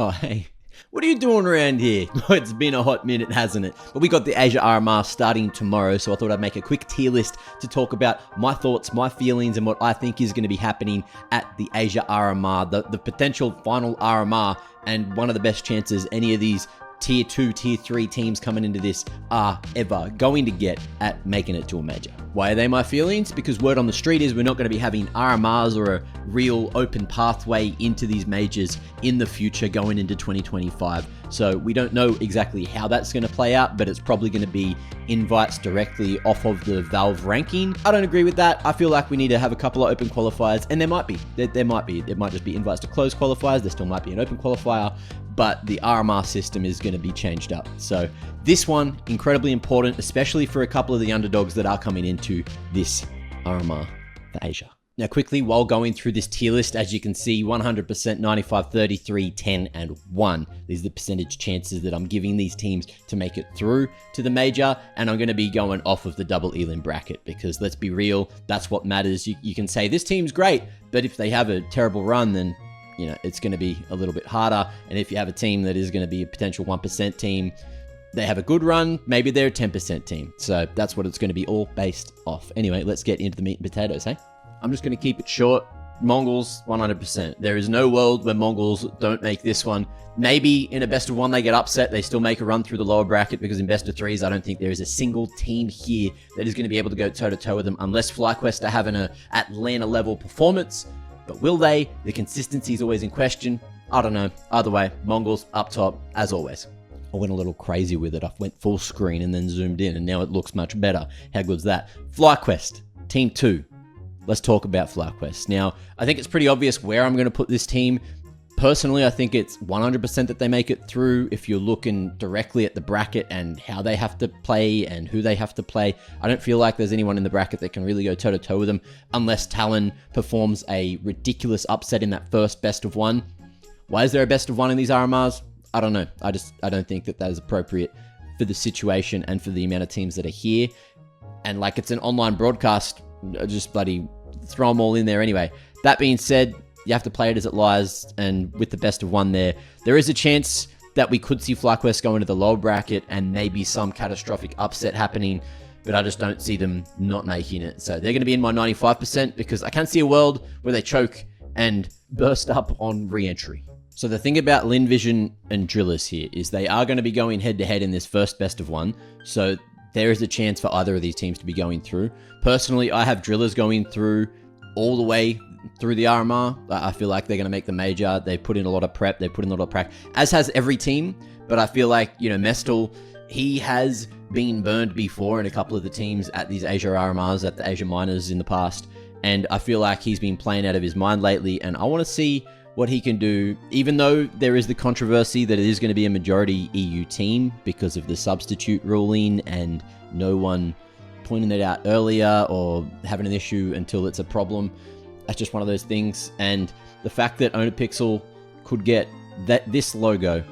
Oh, hey. What are you doing around here? It's been a hot minute, hasn't it? But we got the Asia RMR starting tomorrow, so I thought I'd make a quick tier list to talk about my thoughts, my feelings, and what I think is going to be happening at the Asia RMR, the potential final RMR, and one of the best chances any of these Tier 2, Tier 3 teams coming into this are ever going to get at making it to a major. Why are they my feelings? Because word on the street is we're not going to be having RMRs or a real open pathway into these majors in the future going into 2025. So we don't know exactly how that's going to play out, but it's probably going to be invites directly off of the Valve ranking. I don't agree with that. I feel like we need to have a couple of open qualifiers, and there might be. There might be. It might just be invites to closed qualifiers. There still might be an open qualifier, but the RMR system is going to be changed up. So this one, incredibly important, especially for a couple of the underdogs that are coming into this RMR for Asia. Now quickly, while going through this tier list, as you can see, 100%, 95, 33, 10, and 1. These are the percentage chances that I'm giving these teams to make it through to the major, and I'm going to be going off of the double Elim bracket because let's be real, that's what matters. You can say this team's great, but if they have a terrible run, then it's going to be a little bit harder. And if you have a team that is going to be a potential 1% team, they have a good run, maybe they're a 10% team. So that's what it's going to be all based off. Anyway, let's get into the meat and potatoes, hey? I'm just going to keep it short. Mongols, 100%. There is no world where Mongols don't make this one. Maybe in a best of one, they get upset. They still make a run through the lower bracket because in best of threes, I don't think there is a single team here that is going to be able to go toe-to-toe with them unless FlyQuest are having a Atlanta-level performance. But will they? The consistency is always in question. I don't know. Either way, Mongols up top, as always. I went a little crazy with it. I went full screen and then zoomed in, and now it looks much better. How good's that? FlyQuest, Team 2. Let's talk about FlyQuest. Now, I think it's pretty obvious where I'm going to put this team. Personally, I think it's 100% that they make it through if you're looking directly at the bracket and how they have to play and who they have to play. I don't feel like there's anyone in the bracket that can really go toe-to-toe with them unless Talon performs a ridiculous upset in that first best of one. Why is there a best of one in these RMRs? I don't know. I don't think that is appropriate for the situation and for the amount of teams that are here. And like it's an online broadcast, just bloody throw them all in there anyway. That being said, you have to play it as it lies, and with the best of one there is a chance that we could see FlyQuest go into the lower bracket and maybe some catastrophic upset happening, but I just don't see them not making it. So they're going to be in my 95% because I can't see a world where they choke and burst up on re-entry. So the thing about LinVision and Drillers here is they are going to be going head-to-head in this first best of one, so there is a chance for either of these teams to be going through. Personally, I have Drillers going through all the way through the RMR. I feel like they're going to make the major. They put in a lot of prep. They put in a lot of practice, as has every team. But I feel like, Mestel, he has been burned before in a couple of the teams at these Asia RMRs, at the Asia Minors in the past. And I feel like he's been playing out of his mind lately. And I want to see what he can do, even though there is the controversy that it is going to be a majority EU team because of the substitute ruling and no one pointing it out earlier or having an issue until it's a problem. That's just one of those things. And the fact that Onapixel could get this logo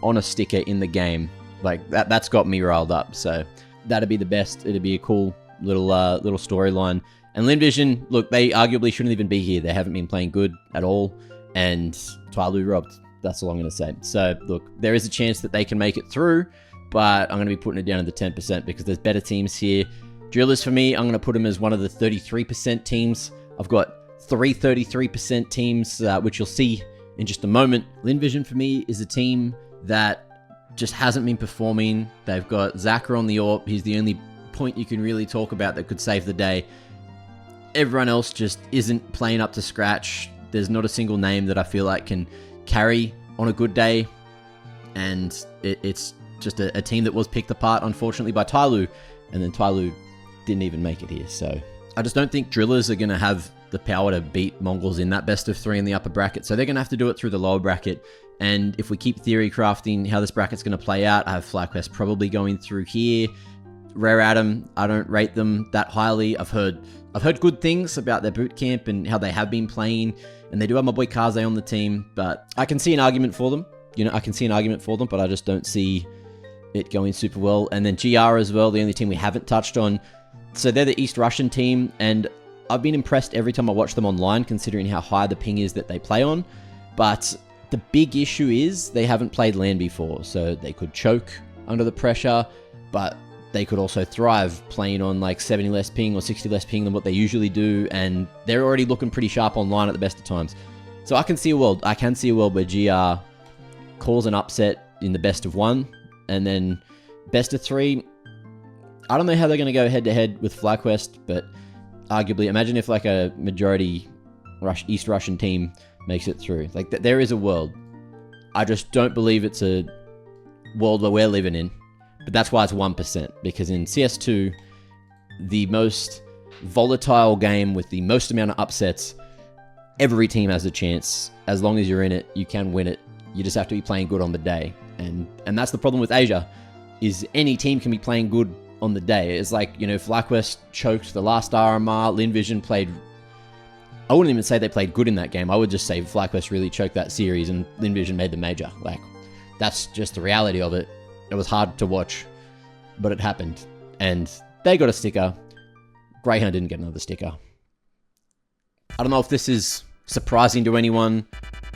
on a sticker in the game, like that's got me riled up. So that'd be the best. It'd be a cool little storyline. And LinVision, look, they arguably shouldn't even be here. They haven't been playing good at all. And Twiloo robbed. That's all I'm going to say. So, look, there is a chance that they can make it through, but I'm going to be putting it down to the 10% because there's better teams here. Drillers, for me, I'm going to put them as one of the 33% teams. I've got 33% teams, which you'll see in just a moment. LinVision, for me, is a team that just hasn't been performing. They've got Zaka on the AWP. He's the only point you can really talk about that could save the day. Everyone else just isn't playing up to scratch. There's not a single name that I feel like can carry on a good day. And it's just a team that was picked apart, unfortunately, by Twiloo. And then Twiloo didn't even make it here. So I just don't think Drillers are going to have the power to beat Mongols in that best of three in the upper bracket. So they're going to have to do it through the lower bracket. And if we keep theory crafting how this bracket's going to play out, I have FlyQuest probably going through here. Rare Atom, I don't rate them that highly. I've heard good things about their boot camp and how they have been playing, and they do have my boy Kaze on the team, but I can see an argument for them. But I just don't see it going super well. And then GR as well, the only team we haven't touched on. So they're the East Russian team, and I've been impressed every time I watch them online, considering how high the ping is that they play on. But The big issue is they haven't played LAN before, so they could choke under the pressure, but they could also thrive playing on like 70 less ping or 60 less ping than what they usually do, and they're already looking pretty sharp online at the best of times. So I can see a world where GR calls an upset in the best of 1, and then best of 3. I don't know how they're going to go head-to-head with FlyQuest, but arguably, imagine if like a majority East Russian team makes it through. Like, there is a world. I just don't believe it's a world where we're living in, but that's why it's 1%, because in CS2, the most volatile game with the most amount of upsets, every team has a chance. As long as you're in it, you can win it. You just have to be playing good on the day. And that's the problem with Asia, is any team can be playing good on the day. It's like, you know, FlyQuest choked the last RMR, LinVision played... I wouldn't even say they played good in that game. I would just say FlyQuest really choked that series and LinVision made the major. Like, that's just the reality of it. It was hard to watch, but it happened. And they got a sticker. Greyhound didn't get another sticker. I don't know if this is surprising to anyone,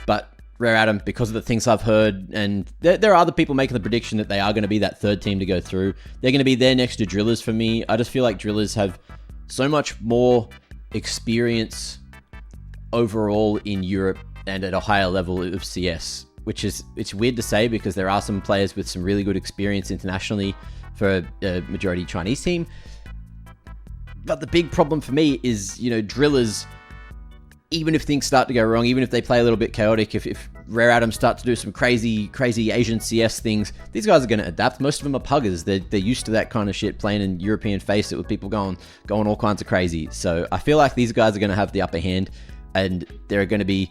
but Rare Atom, because of the things I've heard, and there are other people making the prediction that they are going to be that third team to go through. They're going to be there next to Drillers for me. I just feel like Drillers have so much more experience overall in Europe and at a higher level of CS, which is, it's weird to say because there are some players with some really good experience internationally for a majority Chinese team. But the big problem for me is, you know, Drillers, even if things start to go wrong, even if they play a little bit chaotic, if Rare Atoms start to do some crazy Asian CS things, these guys are going to adapt. Most of them are puggers. They're used to that kind of shit, playing in European Face It with people going all kinds of crazy. So I feel like these guys are going to have the upper hand, and there are going to be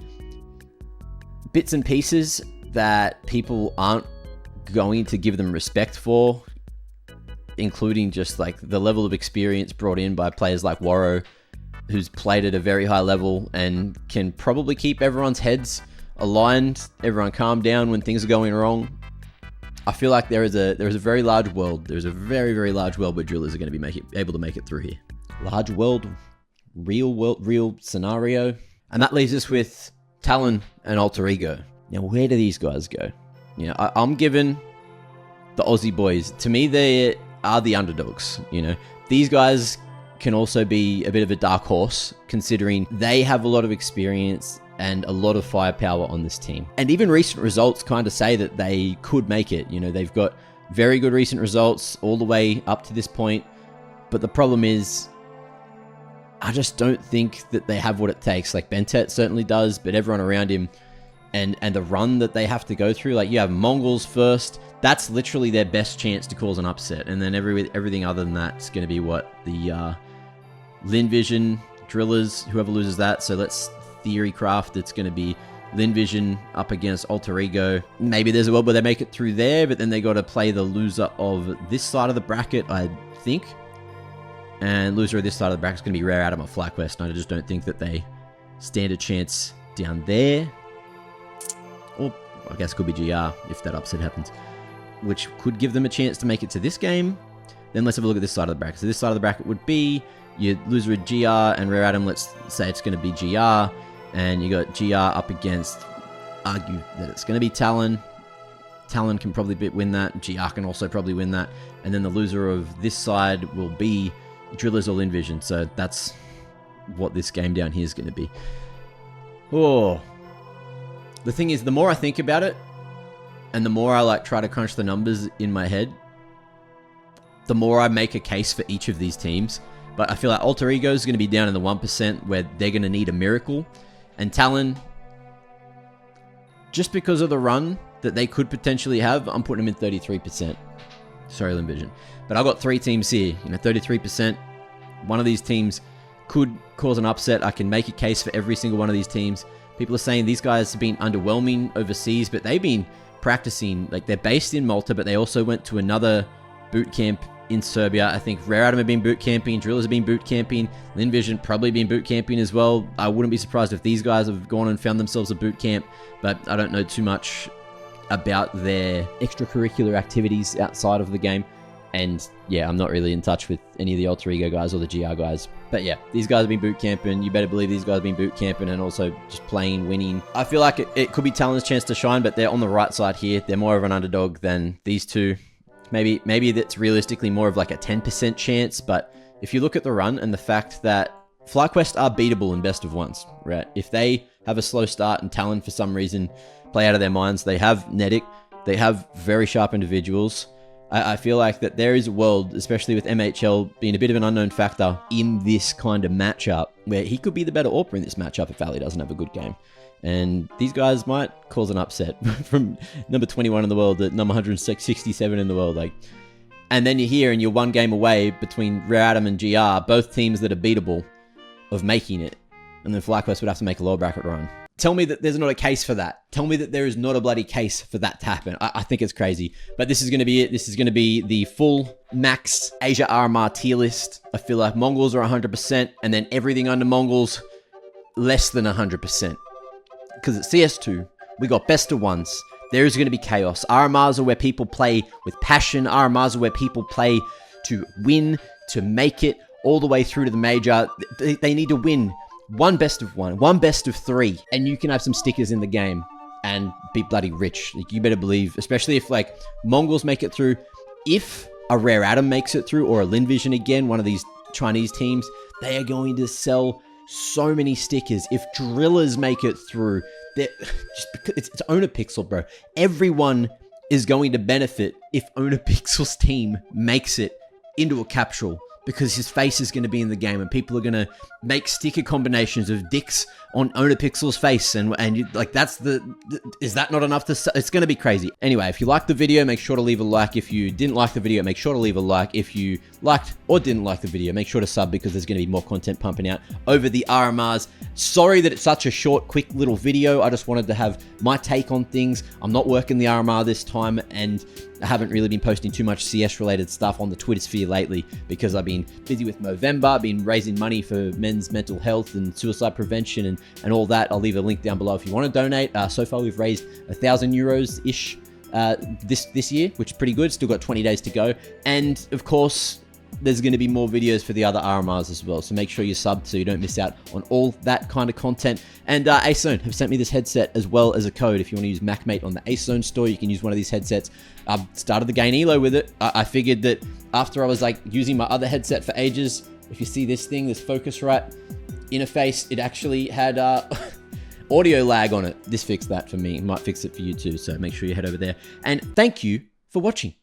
bits and pieces that people aren't going to give them respect for, including just like the level of experience brought in by players like Waro, who's played at a very high level and can probably keep everyone's heads aligned, everyone calm down when things are going wrong. I feel like there is a very large world. There's a very, very large world where Drillers are going to be able to make it through here. Large world, real scenario. And that leaves us with Talon and Alter Ego. Now, where do these guys go? You know, I'm giving the Aussie boys, to me, they are the underdogs. You know, these guys can also be a bit of a dark horse, considering they have a lot of experience and a lot of firepower on this team. And even recent results kind of say that they could make it. You know, they've got very good recent results all the way up to this point. But the problem is, I just don't think that they have what it takes. Like, Bentet certainly does, but everyone around him, and the run that they have to go through, like, you have Mongols first. That's literally their best chance to cause an upset. And then everything other than that's going to be what the LinVision, Drillers, whoever loses that. So let's theorycraft it's going to be LinVision up against Alter Ego. Maybe there's a world where they make it through there, but then they got to play the loser of this side of the bracket, I think. And loser of this side of the bracket is going to be Rare Atom or FlyQuest. And I just don't think that they stand a chance down there. Or I guess it could be GR if that upset happens, which could give them a chance to make it to this game. Then let's have a look at this side of the bracket. So this side of the bracket would be your loser with GR and Rare Atom. Let's say it's going to be GR. And you got GR up against, argue that it's going to be Talon. Talon can probably win that. GR can also probably win that. And then the loser of this side will be Drillers or LinVision. So that's what this game down here is going to be. Oh, the thing is, the more I think about it, and the more I like try to crunch the numbers in my head, the more I make a case for each of these teams. But I feel like Alter Ego is going to be down in the 1% where they're going to need a miracle. And Talon, just because of the run that they could potentially have, I'm putting them in 33%. Sorry, LinVision. But I've got three teams here. You know, 33%. One of these teams could cause an upset. I can make a case for every single one of these teams. People are saying these guys have been underwhelming overseas, but they've been practicing. Like, they're based in Malta, but they also went to another boot camp in Serbia. I think Rare Atom have been boot camping, Drillers have been boot camping, LinVision probably been boot camping as well. I wouldn't be surprised if these guys have gone and found themselves a boot camp, but I don't know too much about their extracurricular activities outside of the game. And yeah, I'm not really in touch with any of the Alter Ego guys or the GR guys. But yeah, these guys have been boot camping. You better believe these guys have been boot camping and also just playing, winning. I feel like it could be Talon's chance to shine, but they're on the right side here. They're more of an underdog than these two. Maybe that's realistically more of like a 10% chance, but if you look at the run and the fact that FlyQuest are beatable in best of ones, right? If they have a slow start and Talon for some reason play out of their minds, they have Nedic, they have very sharp individuals. I feel like that there is a world, especially with MHL being a bit of an unknown factor in this kind of matchup, where he could be the better AWPer in this matchup if Ali doesn't have a good game. And these guys might cause an upset from number 21 in the world to number 167 in the world. And then you're here and you're one game away between Rare Adam and GR, both teams that are beatable, of making it. And then FlyQuest would have to make a lower bracket run. Tell me that there's not a case for that. Tell me that there is not a bloody case for that to happen. I think it's crazy. But this is going to be it. This is going to be the full max Asia RMR tier list. I feel like Mongols are 100%, and then everything under Mongols, less than 100%. Because at CS2, we got best of ones. There is going to be chaos. RMRs are where people play with passion. RMRs are where people play to win, to make it all the way through to the major. They need to win. One best of one, one best of three, and you can have some stickers in the game and be bloody rich. Like, you better believe, especially if like Mongols make it through. If a Rare Adam makes it through, or a Linvision again, one of these Chinese teams, they are going to sell so many stickers. If Drillers make it through, just because it's Onapixel, bro. Everyone is going to benefit if Onapixel's team makes it into a capsule, because his face is going to be in the game and people are going to make sticker combinations of dicks on Onapixel's face. And like, that's is that not enough to, it's going to be crazy. Anyway, if you liked the video, make sure to leave a like. If you didn't like the video, make sure to leave a like. If you liked or didn't like the video, make sure to sub, because there's going to be more content pumping out over the RMRs. Sorry that it's such a short, quick little video. I just wanted to have my take on things. I'm not working the RMR this time, and I haven't really been posting too much CS related stuff on the Twitter sphere lately because I've been busy with Movember. I've been raising money for men's mental health and suicide prevention and all that. I'll leave a link down below if you want to donate. So far we've raised €1,000-ish this year, which is pretty good. Still got 20 days to go. And of course, there's going to be more videos for the other RMRs as well, so make sure you sub so you don't miss out on all that kind of content. And AceZone have sent me this headset as well as a code. If you want to use MacMate on the AceZone store, you can use one of these headsets. I've started the Gain Elo with it. I figured that after I was like using my other headset for ages, if you see this thing, this Focusrite interface, it actually had audio lag on it. This fixed that for me. It might fix it for you too, so make sure you head over there. And thank you for watching.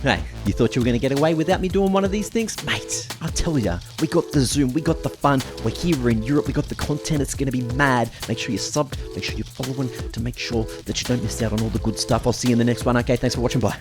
Hey, you thought you were going to get away without me doing one of these things? Mate, I'll tell ya, we got the Zoom, we got the fun, we're here in Europe, we got the content, it's going to be mad. Make sure you're subbed, make sure you're following to make sure that you don't miss out on all the good stuff. I'll see you in the next one. Okay, thanks for watching, bye.